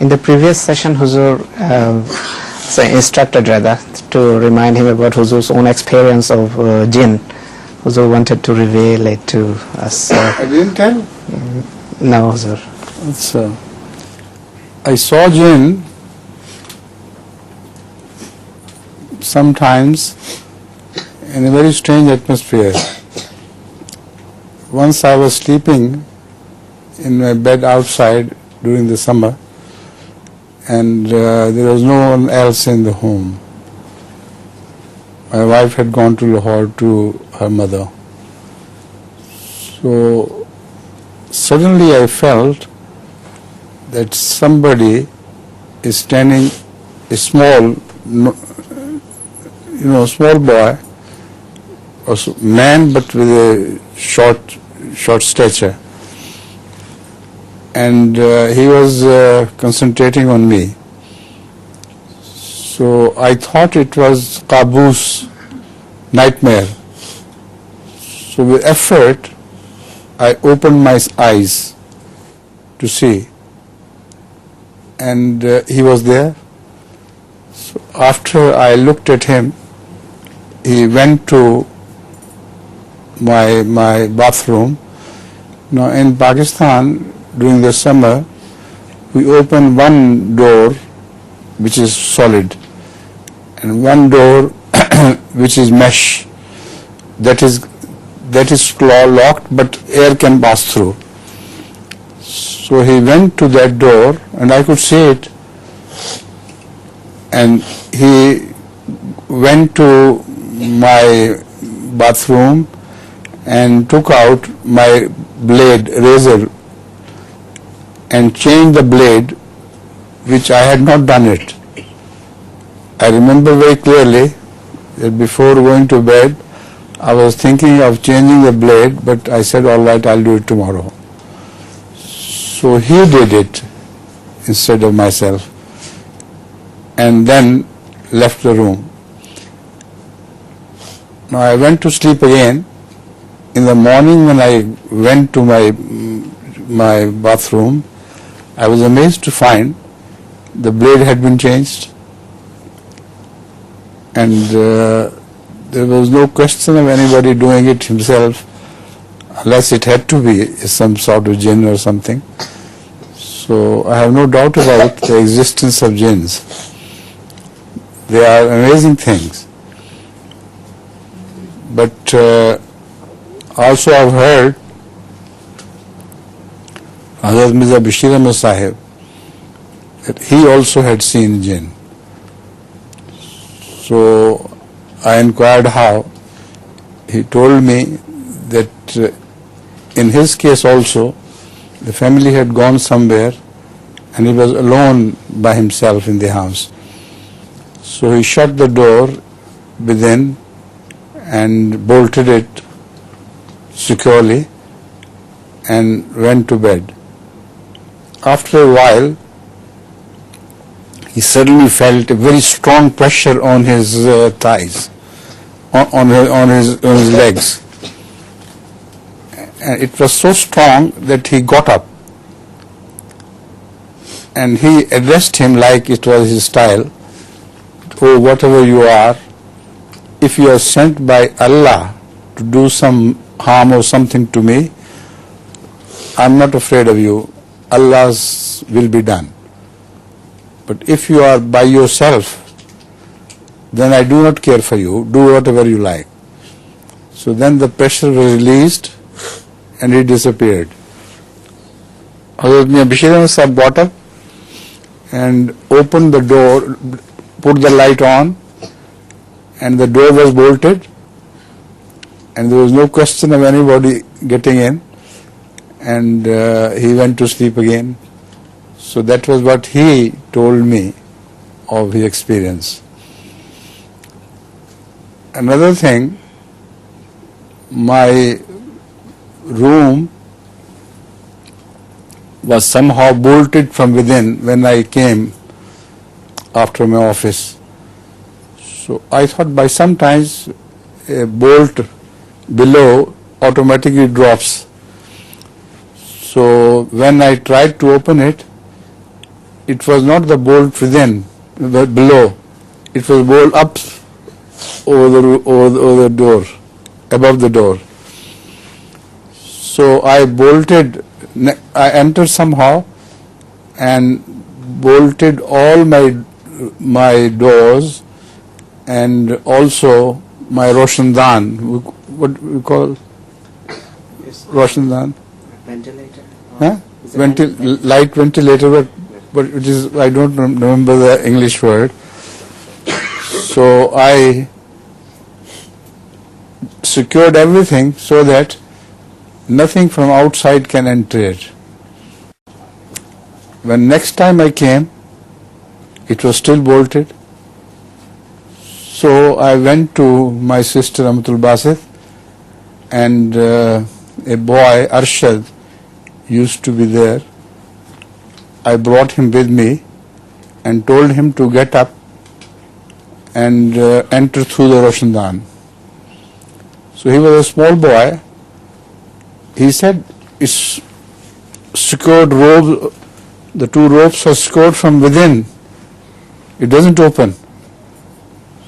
In the previous session, Huzur instructed rather to remind him about Huzur's own experience of Jinn. Huzur wanted to reveal it to us. I didn't tell? No, Huzur. I saw Jinn sometimes in a very strange atmosphere. Once I was sleeping in my bed outside during the summer, and there was no one else in the home. My wife had gone to Lahore to her mother. So suddenly I felt that somebody is standing, a small boy, or man, but with a short stature. And he was concentrating on me. So I thought it was Qaboos, nightmare. So with effort, I opened my eyes to see. And he was there. So after I looked at him, he went to my bathroom. Now in Pakistan, during the summer, we open one door which is solid and one door which is mesh, that is locked, but air can pass through. So he went to that door and I could see it, and he went to my bathroom and took out my razor, and changed the blade, which I had not done it. I remember very clearly that before going to bed, I was thinking of changing the blade, but I said, all right, I'll do it tomorrow. So he did it instead of myself, and then left the room. Now I went to sleep again. In the morning when I went to my bathroom, I was amazed to find the blade had been changed, and there was no question of anybody doing it himself, unless it had to be some sort of jinn or something. So I have no doubt about the existence of jinns. They are amazing things. But also I've heard Hazrat Mirza Bashir Ahmad Sahib, that he also had seen jinn. So I inquired how. He told me that in his case also, the family had gone somewhere and he was alone by himself in the house. So he shut the door within and bolted it securely and went to bed. After a while, he suddenly felt a very strong pressure on his thighs, on his legs. And it was so strong that he got up, and he addressed him like it was his style. Oh, whatever you are, if you are sent by Allah to do some harm or something to me, I'm not afraid of you. Allah's will be done. But if you are by yourself, then I do not care for you. Do whatever you like. So then the pressure was released and he disappeared. Hazrat Bashir Ahmad Sahib got up and opened the door, put the light on, and the door was bolted, and there was no question of anybody getting in, and he went to sleep again. So that was what he told me of his experience. Another thing, my room was somehow bolted from within when I came after my office. So I thought by sometimes a bolt below automatically drops. So when I tried to open it, it was not the bolt within, but below. It was bolt up over the door, above the door. So I entered somehow and bolted all my doors and also my Roshandan. What we call Roshandan? Ventilator. Huh? Light ventilator, but it is, I don't remember the English word. So I secured everything so that nothing from outside can enter it. When next time I came, it was still bolted. So I went to my sister Amatul Basit, and a boy, Arshad, used to be there. I brought him with me and told him to get up and enter through the Roshandan. So he was a small boy. He said, it's secured rope, the two ropes are secured from within. It doesn't open.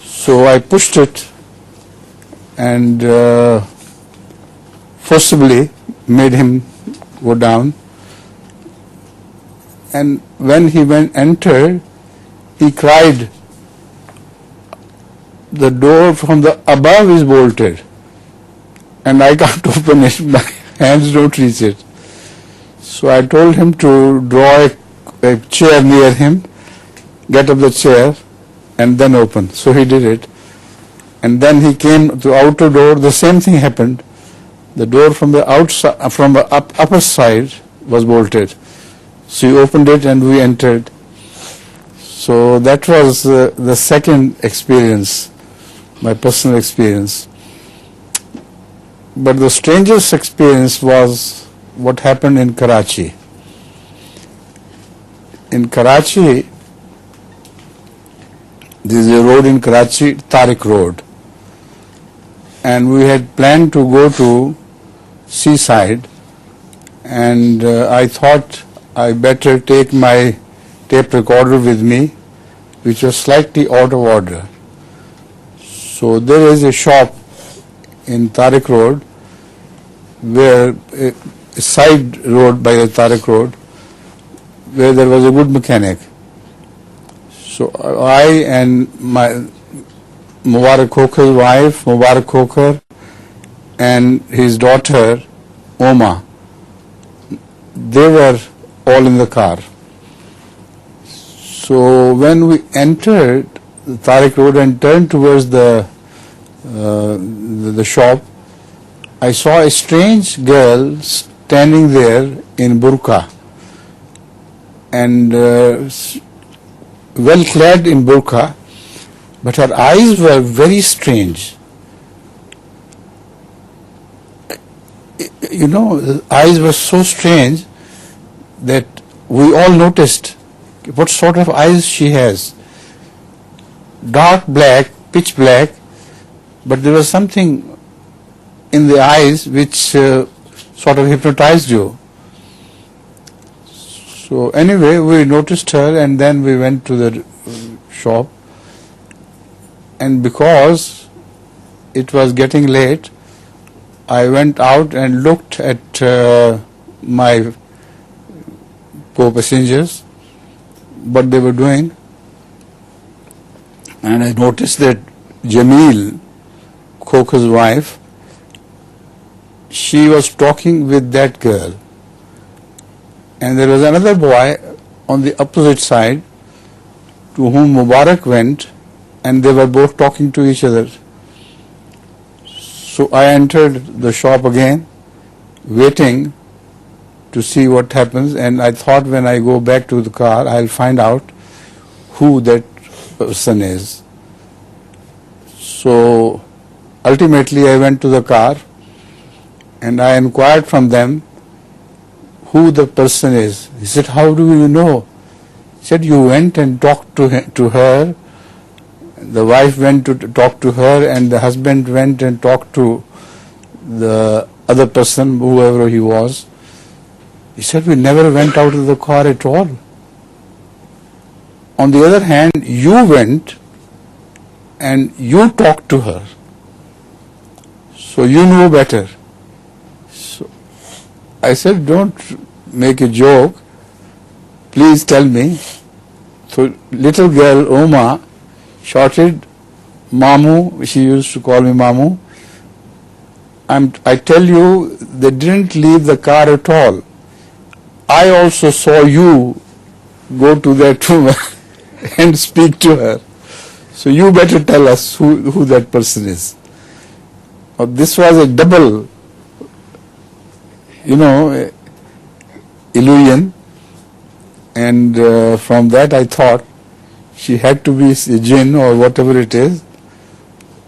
So I pushed it and forcibly made him go down. And when he entered, he cried, the door from the above is bolted and I can't open it, my hands don't reach it. So I told him to draw a chair near him, get up the chair and then open. So he did it. And then he came to the outer door, the same thing happened. The door from the outside, from the upper side was bolted. So he opened it and we entered. So that was the second experience, my personal experience. But the strangest experience was what happened in Karachi. In Karachi, there is a road in Karachi, Tariq Road. And we had planned to go to seaside, and I thought I better take my tape recorder with me, which was slightly out of order. So there is a shop in Tariq Road, where a side road by the Tariq Road, where there was a good mechanic. So I and my Mubarak Khokhar's wife, Mubarak Khokhar, and his daughter, Oma, they were all in the car. So when we entered the Tariq Road and turned towards the shop, I saw a strange girl standing there in burqa and well clad in burqa, but her eyes were very strange. You know, the eyes were so strange that we all noticed what sort of eyes she has. Dark black, pitch black, but there was something in the eyes which sort of hypnotized you. So anyway, we noticed her and then we went to the shop, and because it was getting late, I went out and looked at my co-passengers, what they were doing, and I noticed that Jamil, Khokhar's wife, she was talking with that girl, and there was another boy on the opposite side to whom Mubarak went, and they were both talking to each other. So I entered the shop again, waiting to see what happens, and I thought when I go back to the car, I'll find out who that person is. So ultimately I went to the car and I inquired from them who the person is. He said, how do you know? He said, you went and talked to her, the wife went to talk to her, and the husband went and talked to the other person, whoever he was. He said, we never went out of the car at all. on the other hand, you went and you talked to her, so you know better. So I said, don't make a joke, please tell me. So little girl Oma shouted, Mamu, she used to call me Mamu. I tell you, they didn't leave the car at all. I also saw you go to that woman and speak to her. So you better tell us who that person is. This was a double, illusion. And from that I thought she had to be a jinn or whatever it is.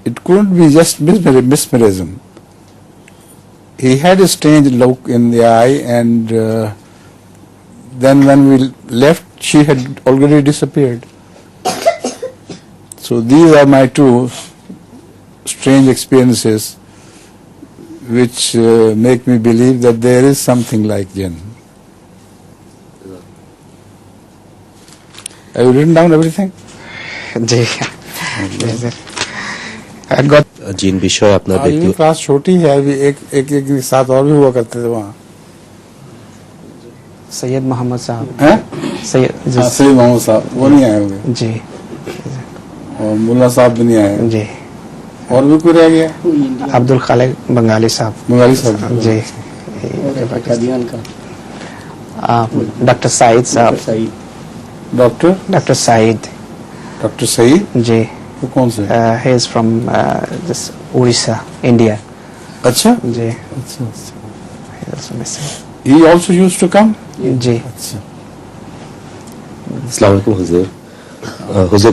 It couldn't be just mesmerism. He had a strange look in the eye, and then when we left, she had already disappeared. So these are my two strange experiences which make me believe that there is something like jinn. Have you written down everything? Ji I got জিন বিষয় আপনার ये ব্যক্তি class छोटी है, अभी एक साथ और भी हुआ करते थे वहाँ. सैयद मोहम्मद साहब हैं? सैयद सैयद मोहम्मद साहब वो नहीं आए होंगे, जी और मुल्ला साहब भी नहीं आए. जी और भी कोई रह गया? अब्दुल खालिक बंगाली साहब बंगाली साहब. जी قادیان کا डॉक्टर साइद साहब डॉक्टर साइद डॉक्टर सईद. जी वो कौन से? he is from Orissa India. अच्छा जी अच्छा. he is also missing. He also used to come? जी अच्छा. अस्सलाम वालेकुम हुजूर. हुजूर